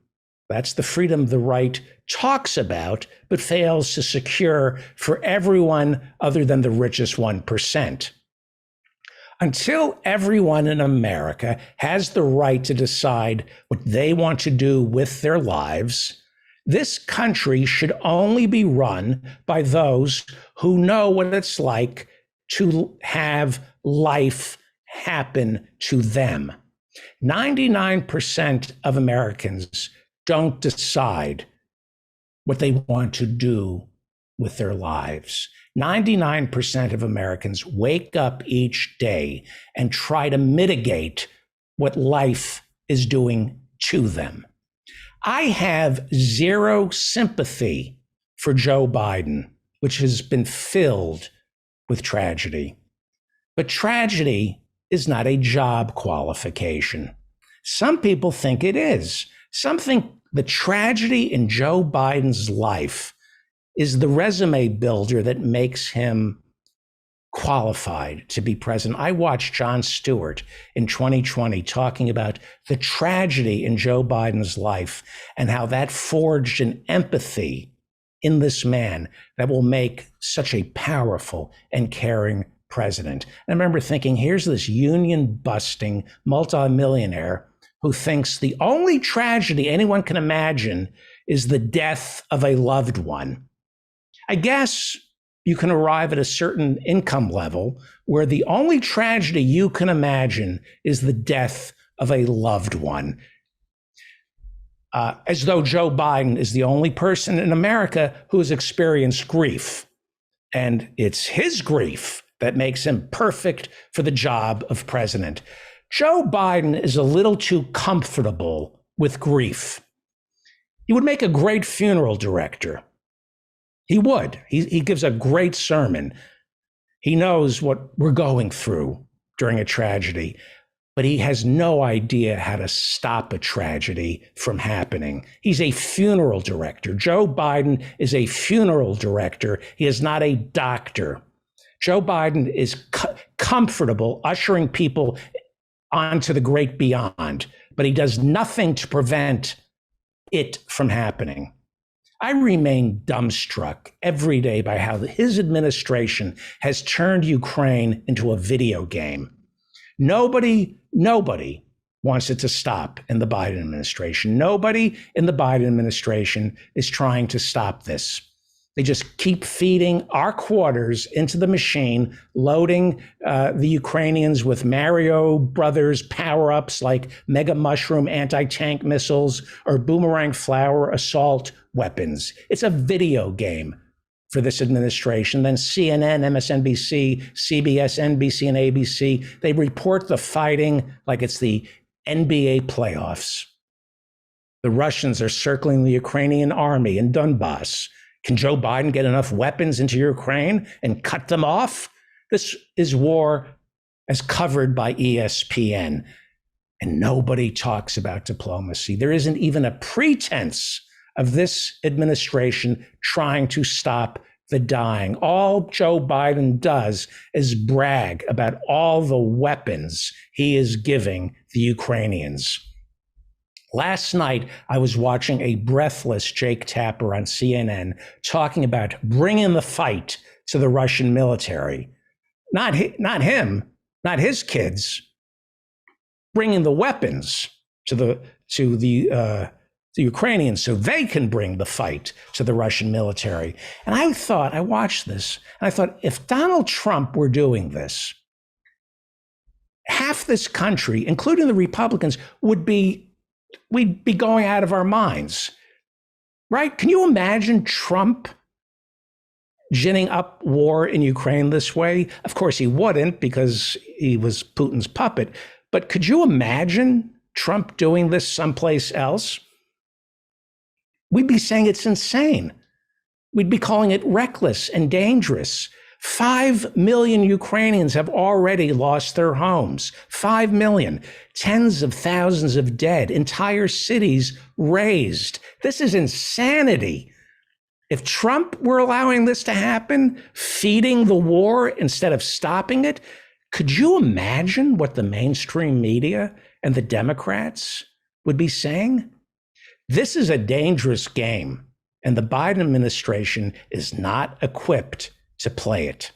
That's the freedom the right talks about, but fails to secure for everyone other than the richest 1%. Until everyone in America has the right to decide what they want to do with their lives, this country should only be run by those who know what it's like to have life happen to them. 99% of Americans don't decide what they want to do with their lives. 99% of Americans wake up each day and try to mitigate what life is doing to them. I have zero sympathy for Joe Biden, which has been filled with tragedy. But tragedy is not a job qualification. Some people think it is. Some think the tragedy in Joe Biden's life is the resume builder that makes him qualified to be president. I watched Jon Stewart in 2020 talking about the tragedy in Joe Biden's life and how that forged an empathy in this man that will make such a powerful and caring president. And I remember thinking, here's this union-busting multimillionaire who thinks the only tragedy anyone can imagine is the death of a loved one. I guess you can arrive at a certain income level where the only tragedy you can imagine is the death of a loved one. As though Joe Biden is the only person in America who has experienced grief. And it's his grief that makes him perfect for the job of president. Joe Biden is a little too comfortable with grief. He would make a great funeral director. He would. He gives a great sermon. He knows what we're going through during a tragedy, but he has no idea how to stop a tragedy from happening. He's a funeral director. Joe Biden is a funeral director. He is not a doctor. Joe Biden is comfortable ushering people onto the great beyond, but he does nothing to prevent it from happening. I remain dumbstruck every day by how his administration has turned Ukraine into a video game. Nobody wants it to stop in the Biden administration. Nobody in the Biden administration is trying to stop this. They just keep feeding our quarters into the machine, loading the Ukrainians with Mario Brothers power-ups like Mega Mushroom anti-tank missiles or Boomerang Flower assault weapons. It's a video game for this administration. Then CNN, MSNBC, CBS, NBC, and ABC, they report the fighting like it's the NBA playoffs. The Russians are circling the Ukrainian army in Donbass. Can Joe Biden get enough weapons into Ukraine and cut them off? This is war as covered by ESPN. And nobody talks about diplomacy. There isn't even a pretense of this administration trying to stop the dying. All Joe Biden does is brag about all the weapons he is giving the Ukrainians. Last night, I was watching a breathless Jake Tapper on CNN talking about bringing the fight to the Russian military. Not him, not his kids, bringing the weapons to the Ukrainians so they can bring the fight to the Russian military. And I watched this, and I thought, if Donald Trump were doing this, half this country, including the Republicans, we'd be going out of our minds, right? Can you imagine Trump ginning up war in Ukraine this way? Of course, he wouldn't, because he was Putin's puppet. But could you imagine Trump doing this someplace else? We'd be saying it's insane. We'd be calling it reckless and dangerous. 5 million Ukrainians have already lost their homes. 5 million. Tens of thousands of dead. Entire cities razed. This is insanity. If Trump were allowing this to happen, feeding the war instead of stopping it, could you imagine what the mainstream media and the Democrats would be saying? This is a dangerous game, and the Biden administration is not equipped to play it.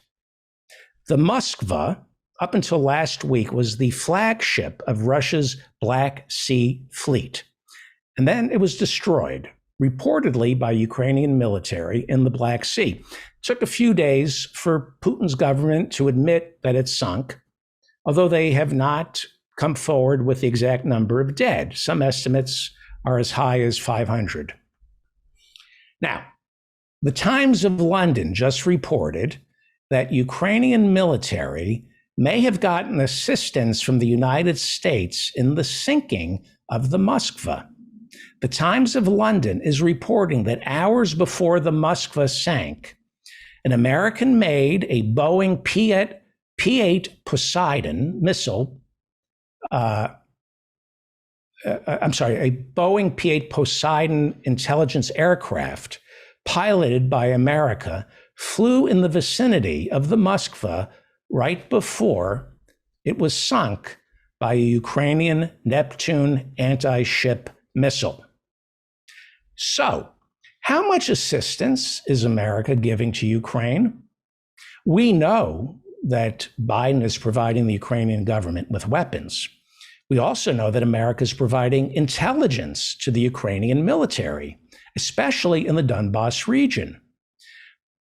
The Moskva, up until last week, was the flagship of Russia's Black Sea Fleet. And then it was destroyed, reportedly by Ukrainian military in the Black Sea. It took a few days for Putin's government to admit that it sunk, although they have not come forward with the exact number of dead. Some estimates are as high as 500. Now, the Times of London just reported that Ukrainian military may have gotten assistance from the United States in the sinking of the Moskva. The Times of London is reporting that hours before the Moskva sank, an American-made, a Boeing P-8 Poseidon missile, a Boeing P-8 Poseidon intelligence aircraft piloted by America flew in the vicinity of the Moskva right before it was sunk by a Ukrainian Neptune anti-ship missile. So, how much assistance is America giving to Ukraine? We know that Biden is providing the Ukrainian government with weapons. We also know that America is providing intelligence to the Ukrainian military, especially in the Donbass region.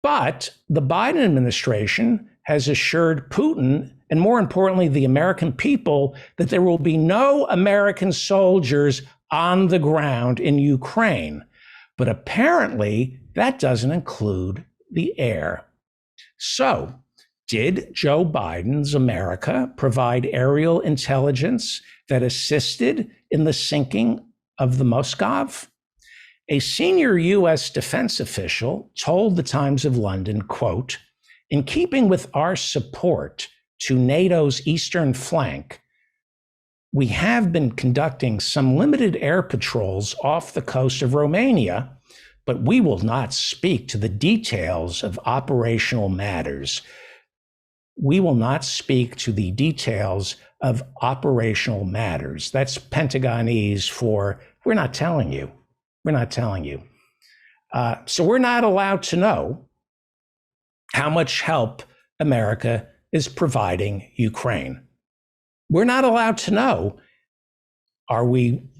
But the Biden administration has assured Putin, and more importantly, the American people, that there will be no American soldiers on the ground in Ukraine. But apparently, that doesn't include the air. So, did Joe Biden's America provide aerial intelligence that assisted in the sinking of the Moskov? A senior U.S. defense official told the Times of London, quote, "In keeping with our support to NATO's eastern flank, we have been conducting some limited air patrols off the coast of Romania, but we will not speak to the details of operational matters." We will not speak to the details of operational matters. That's Pentagonese for, we're not telling you. We're not telling you. So we're not allowed to know how much help America is providing Ukraine. We're not allowed to know,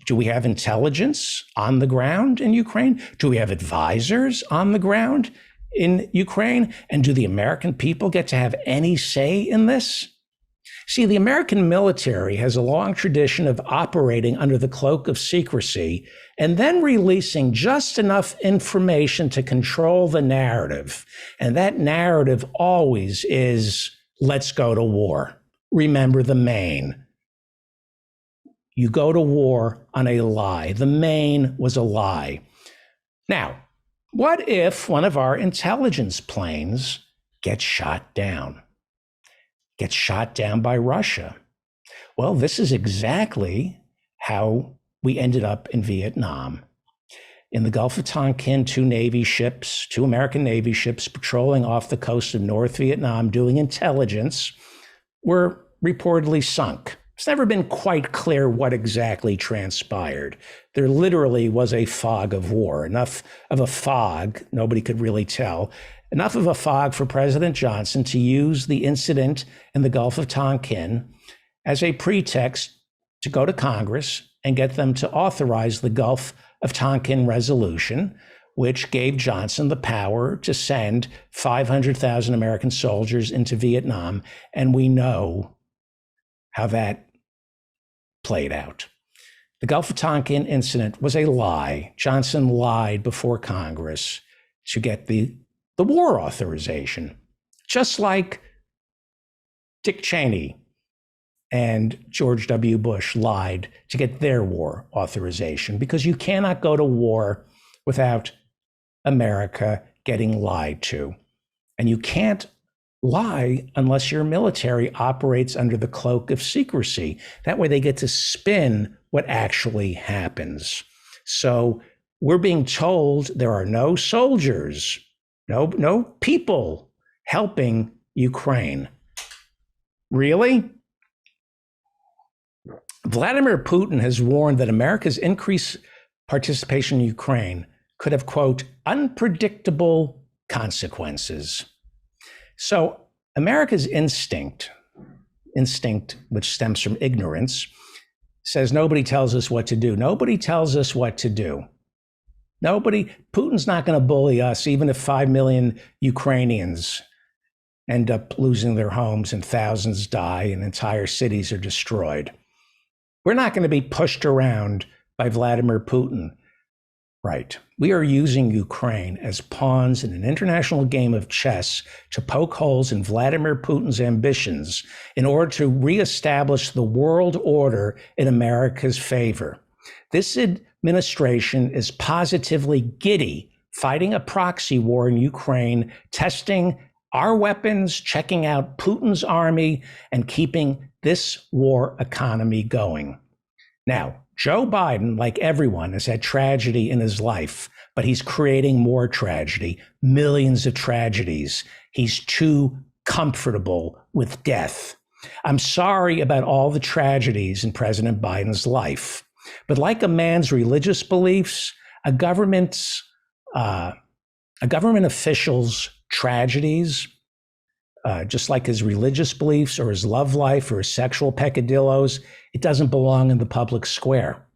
do we have intelligence on the ground in Ukraine? Do we have advisors on the ground in Ukraine? And do the American people get to have any say in this? See, the American military has a long tradition of operating under the cloak of secrecy and then releasing just enough information to control the narrative. And that narrative always is, let's go to war. Remember the Maine. You go to war on a lie. The Maine was a lie. Now, what if one of our intelligence planes gets shot down? Gets shot down by Russia? Well, this is exactly how we ended up in Vietnam. In the Gulf of Tonkin, two American Navy ships patrolling off the coast of North Vietnam doing intelligence were reportedly sunk. It's never been quite clear what exactly transpired. There literally was a fog of war, enough of a fog, nobody could really tell, enough of a fog for President Johnson to use the incident in the Gulf of Tonkin as a pretext to go to Congress and get them to authorize the Gulf of Tonkin resolution, which gave Johnson the power to send 500,000 American soldiers into Vietnam. And we know how that played out. The Gulf of Tonkin incident was a lie. Johnson lied before Congress to get the war authorization, just like Dick Cheney and George W. Bush lied to get their war authorization, because you cannot go to war without America getting lied to. And you can't lie unless your military operates under the cloak of secrecy. That way they get to spin what actually happens. So we're being told there are no soldiers, no people helping Ukraine. Really? Vladimir Putin has warned that America's increased participation in Ukraine could have, quote, unpredictable consequences. So America's instinct, which stems from ignorance, says nobody tells us what to do. Nobody tells us what to do. Putin's not going to bully us, even if 5 million Ukrainians end up losing their homes and thousands die and entire cities are destroyed. We're not going to be pushed around by Vladimir Putin. Right. We are using Ukraine as pawns in an international game of chess to poke holes in Vladimir Putin's ambitions in order to reestablish the world order in America's favor. This administration is positively giddy, fighting a proxy war in Ukraine, testing our weapons, checking out Putin's army, and keeping this war economy going. Now, Joe Biden, like everyone, has had tragedy in his life, but he's creating more tragedy, millions of tragedies. He's too comfortable with death. I'm sorry about all the tragedies in President Biden's life, but like a man's religious beliefs, a government official's tragedies, just like his religious beliefs or his love life or his sexual peccadillos, it doesn't belong in the public square.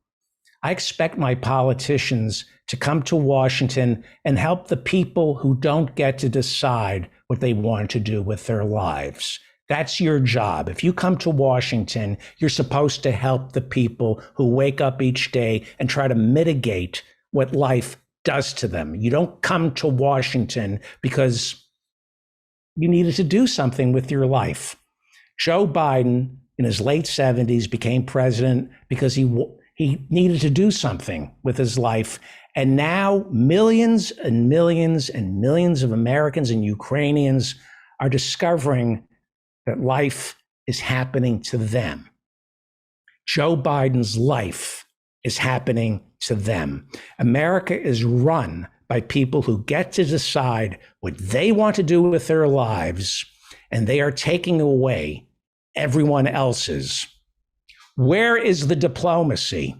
I expect my politicians to come to Washington and help the people who don't get to decide what they want to do with their lives. That's your job. If you come to Washington, you're supposed to help the people who wake up each day and try to mitigate what life does to them. You don't come to Washington because you needed to do something with your life. Joe Biden, in his late 70s, became president because he needed to do something with his life. And now millions and millions and millions of Americans and Ukrainians are discovering that life is happening to them. Joe Biden's life is happening to them. America is run by people who get to decide what they want to do with their lives, and they are taking away everyone else's. Where is the diplomacy?